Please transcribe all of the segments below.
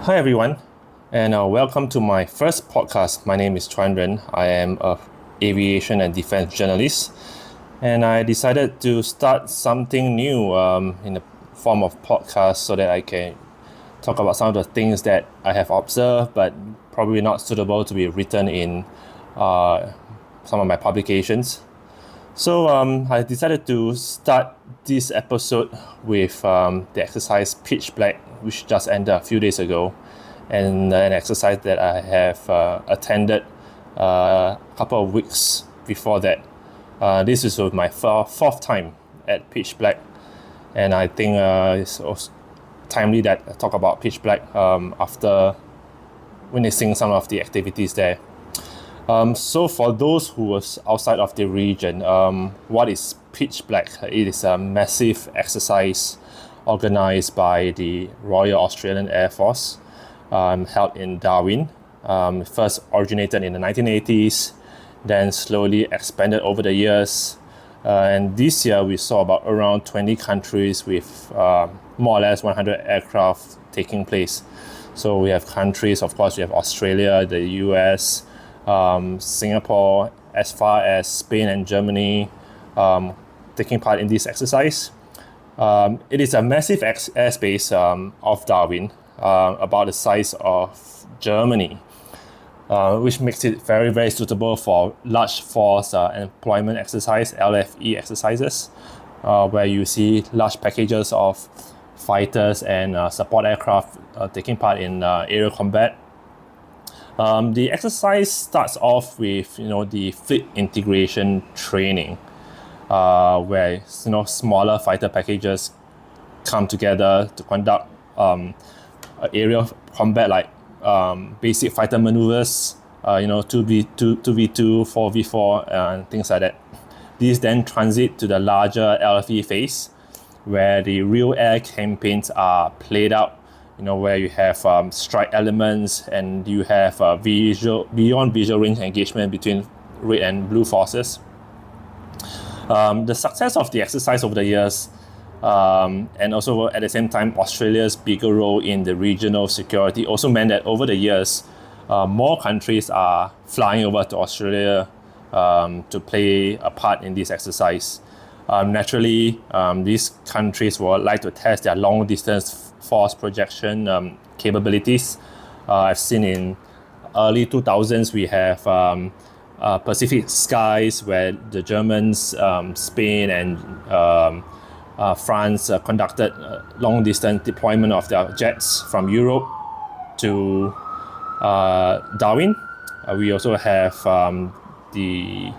Hi everyone, and welcome to my first podcast. My name is Chuan. I am a aviation and defense journalist, and I decided to start something new in the form of podcast so that I can talk about some of the things that I have observed, but probably not suitable to be written in some of my publications. So I decided to start this episode with the exercise Pitch Black, which just ended a few days ago, and an exercise that I have attended a couple of weeks before that. This is my fourth time at Pitch Black, and I think it's also timely that I talk about Pitch Black after witnessing some of the activities there. So for those who was outside of the region, what is Pitch Black? It is a massive exercise organized by the Royal Australian Air Force, held in Darwin. First originated in the 1980s, then slowly expanded over the years. And this year we saw about around 20 countries with more or less 100 aircraft taking place. So we have countries, of course, we have Australia, the US, Singapore, as far as Spain and Germany taking part in this exercise. It is a massive airspace of Darwin, about the size of Germany, which makes it very, very suitable for large force employment exercise, LFE exercises, where you see large packages of fighters and support aircraft taking part in aerial combat. The exercise starts off with the fleet integration training, where smaller fighter packages come together to conduct aerial combat like basic fighter maneuvers, 2v2, 4v4, and things like that. These then transit to the larger LFE phase, where the real air campaigns are played out. Where you have strike elements and you have beyond visual range engagement between red and blue forces. The success of the exercise over the years, and also at the same time Australia's bigger role in the regional security, also meant that over the years more countries are flying over to Australia to play a part in this exercise. Naturally, these countries would like to test their long distance force projection capabilities. I've seen in early 2000s we have Pacific skies, where the Germans, Spain and France conducted long distance deployment of their jets from Europe to Darwin. We also have the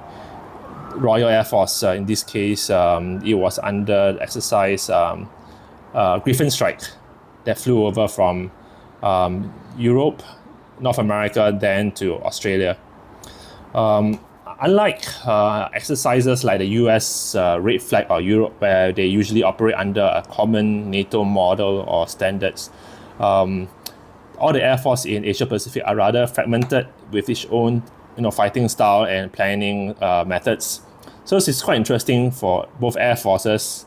Royal Air Force. In this case, it was under exercise Griffin Strike that flew over from Europe, North America, then to Australia. Unlike exercises like the US Red Flag or Europe, where they usually operate under a common NATO model or standards, all the Air Force in Asia Pacific are rather fragmented with each own fighting style and planning methods. So it's quite interesting for both Air Forces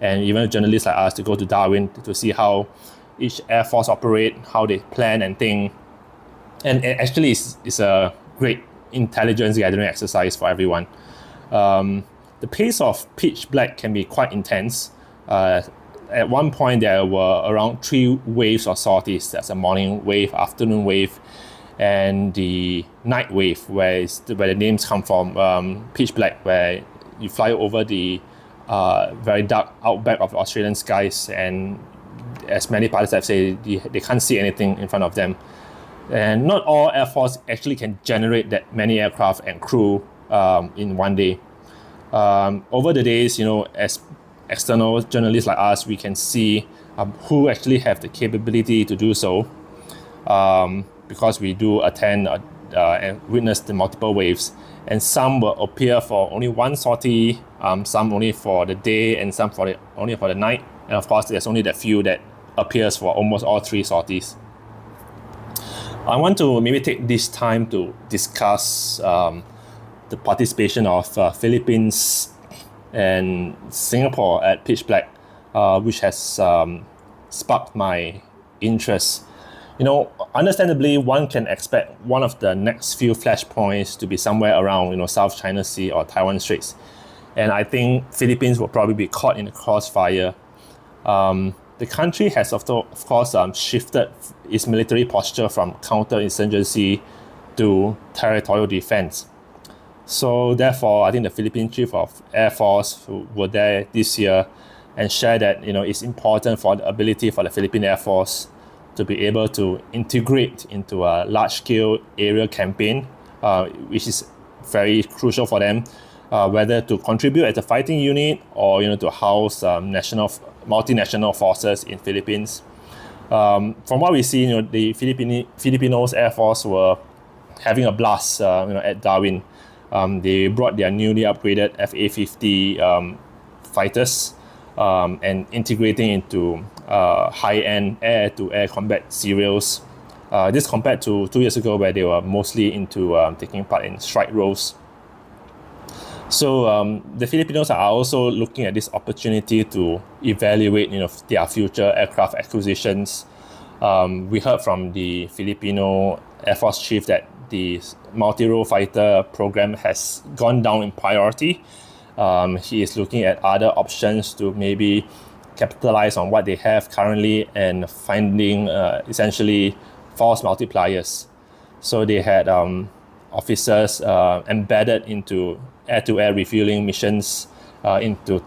and even journalists like us to go to Darwin to see how each Air Force operate, how they plan and think. And actually it's a great intelligence gathering exercise for everyone. The pace of Pitch Black can be quite intense. At one point there were around 3 waves of sorties. That's a morning wave, afternoon wave, and the night wave, where the names come from. Pitch Black, where you fly over the very dark outback of the Australian skies, and as many pilots have said, they can't see anything in front of them. And not all Air Force actually can generate that many aircraft and crew in one day. Over the days, as external journalists like us, we can see who actually have the capability to do so, because we do attend and witness the multiple waves. And some will appear for only one sortie, some only for the day, and some only for the night. And of course, there's only the few that appears for almost all 3 sorties. I want to maybe take this time to discuss the participation of Philippines and Singapore at Pitch Black, which has sparked my interest. Understandably, one can expect one of the next few flashpoints to be somewhere around, South China Sea or Taiwan Straits. And I think Philippines will probably be caught in the crossfire. The country has, of course, shifted its military posture from counterinsurgency to territorial defense. So therefore, I think the Philippine Chief of Air Force who were there this year and shared that it's important for the ability for the Philippine Air Force to be able to integrate into a large-scale aerial campaign, which is very crucial for them, whether to contribute as a fighting unit or to house multinational forces in Philippines. From what we see, the Filipinos Air Force were having a blast, at Darwin. They brought their newly upgraded FA-50 fighters and integrating into high-end air-to-air combat serials. This compared to 2 years ago where they were mostly into taking part in strike roles. So the Filipinos are also looking at this opportunity to evaluate their future aircraft acquisitions. We heard from the Filipino Air Force Chief that the multi-role fighter program has gone down in priority. He is looking at other options to maybe capitalize on what they have currently and finding essentially force multipliers. So they had officers embedded into air-to-air refueling missions into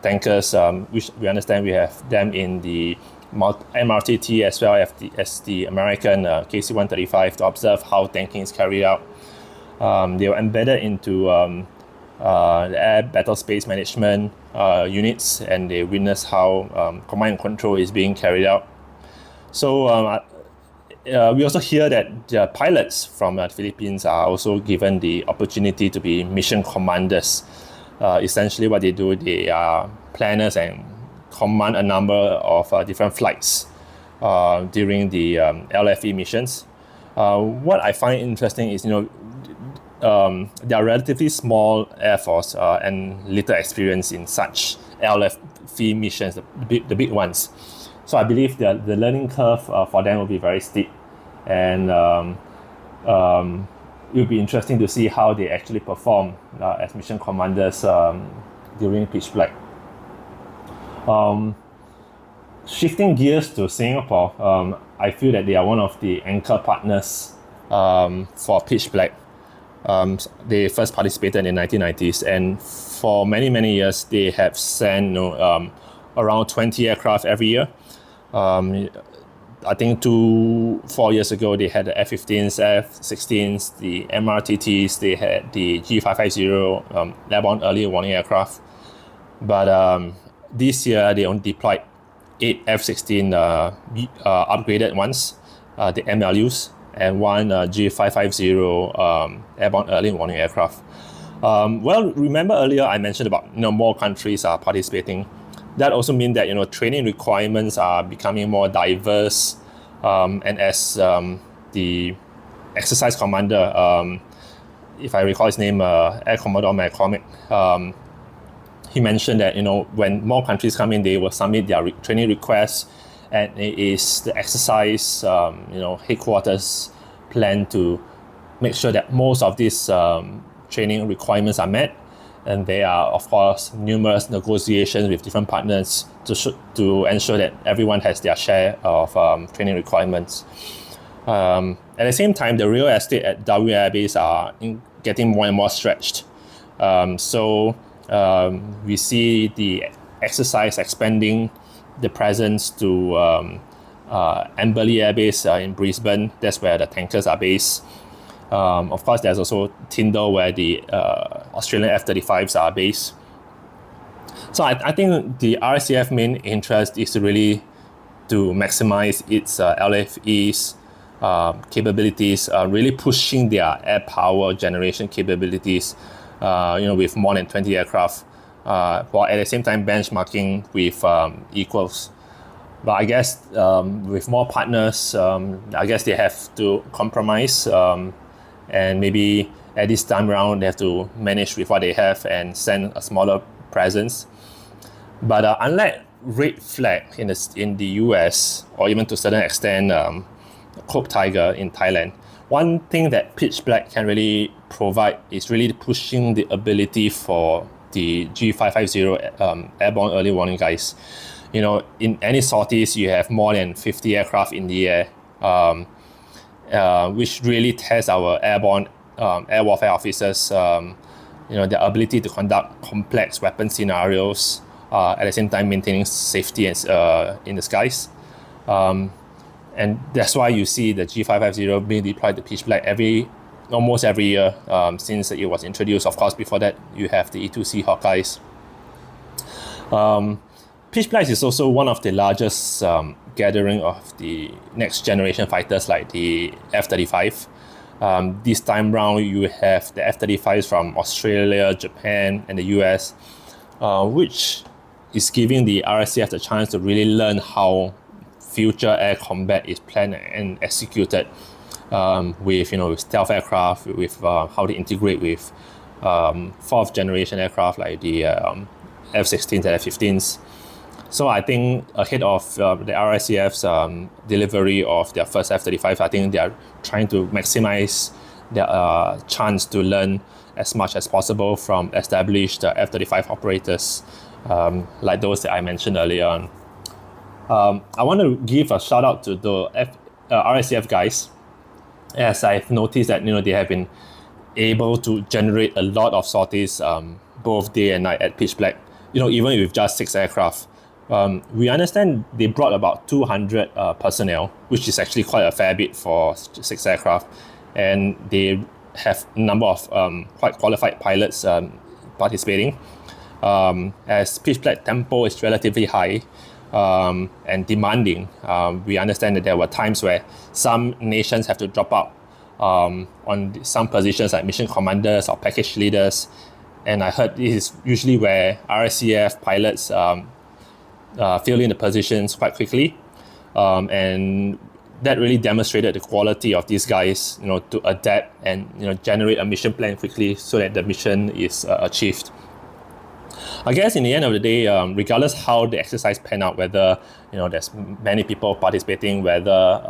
tankers, which we understand we have them in the MRTT as well as the American KC-135 to observe how tanking is carried out. They were embedded into the air battle space management units, and they witness how command and control is being carried out. So we also hear that the pilots from the Philippines are also given the opportunity to be mission commanders. Essentially what they do, they are planners and command a number of different flights during the LFE missions. What I find interesting is, they are relatively small Air Force and little experience in such LFE missions, the big ones. So I believe the learning curve for them will be very steep, and it will be interesting to see how they actually perform as mission commanders during pitch black. Shifting gears to Singapore, I feel that they are one of the anchor partners for pitch black. They first participated in the 1990s, and for many, many years they have sent around 20 aircraft every year. I think 4 years ago they had the F-15s, F-16s, the MRTTs, they had the G550 airborne early warning aircraft. But this year they only deployed 8 F-16 upgraded ones, the MLUs, and one G550 airborne early warning aircraft. Well, remember earlier I mentioned about more countries are participating. That also means that training requirements are becoming more diverse, and as the exercise commander, if I recall his name, Air Commodore McCormick, he mentioned that when more countries come in, they will submit their training requests, and it is the exercise headquarters plan to make sure that most of these training requirements are met. And there are, of course, numerous negotiations with different partners to ensure that everyone has their share of training requirements. At the same time, the real estate at Darwin Air Base are getting more and more stretched. So we see the exercise expanding the presence to Amberley Air Base in Brisbane. That's where the tankers are based. Of course, there's also Tyndall where the Australian F-35s are based. So I think the RSCF main interest is really to maximize its LFE's capabilities, really pushing their air power generation capabilities, with more than 20 aircraft, while at the same time benchmarking with equals. But I guess with more partners, I guess they have to compromise, and maybe at this time around they have to manage with what they have and send a smaller presence. But unlike Red Flag in the US, or even to a certain extent Coke Tiger in Thailand. One thing that pitch black can really provide is really pushing the ability for the G550 airborne early warning guys. In any sorties, you have more than 50 aircraft in the air, which really tests our airborne air warfare officers, their ability to conduct complex weapon scenarios, at the same time maintaining safety in the skies. And that's why you see the G550 being deployed to pitch black almost every year since it was introduced. Of course, before that, you have the E2C Hawkeyes. Pitch black is also one of the largest gathering of the next generation fighters like the F-35. This time round, you have the F-35s from Australia, Japan, and the US, which is giving the RSCF the chance to really learn how future air combat is planned and executed, with stealth aircraft, with how they integrate with fourth generation aircraft like the F-16s and F-15s. So I think ahead of the RSCF's delivery of their first F-35, I think they are trying to maximize their chance to learn as much as possible from established F-35 operators, like those that I mentioned earlier on. I want to give a shout out to the RSCF guys, as I've noticed that they have been able to generate a lot of sorties both day and night at pitch black. Even with just 6 aircraft. We understand they brought about 200 personnel, which is actually quite a fair bit for 6 aircraft, and they have a number of quite qualified pilots participating. As pitch black tempo is relatively high and demanding, we understand that there were times where some nations have to drop out on some positions like mission commanders or package leaders, and I heard this is usually where RSCF pilots fill in the positions quite quickly, and that really demonstrated the quality of these guys, to adapt and generate a mission plan quickly so that the mission is achieved. I guess in the end of the day, regardless how the exercise pan out, whether there's many people participating, whether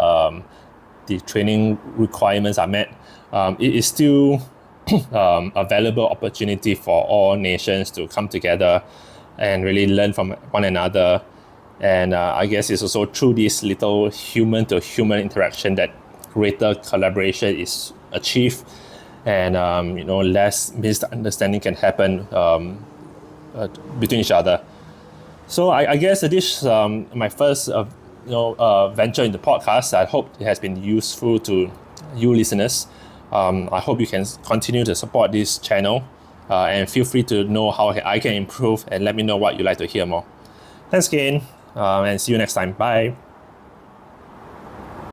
the training requirements are met, it is still a valuable opportunity for all nations to come together and really learn from one another. And I guess it's also through this little human-to-human interaction that greater collaboration is achieved, and less misunderstanding can happen between each other. So I guess this is my first venture in the podcast. I hope it has been useful to you listeners. I hope you can continue to support this channel, and feel free to know how I can improve, and let me know what you'd like to hear more. Thanks again, and see you next time. Bye.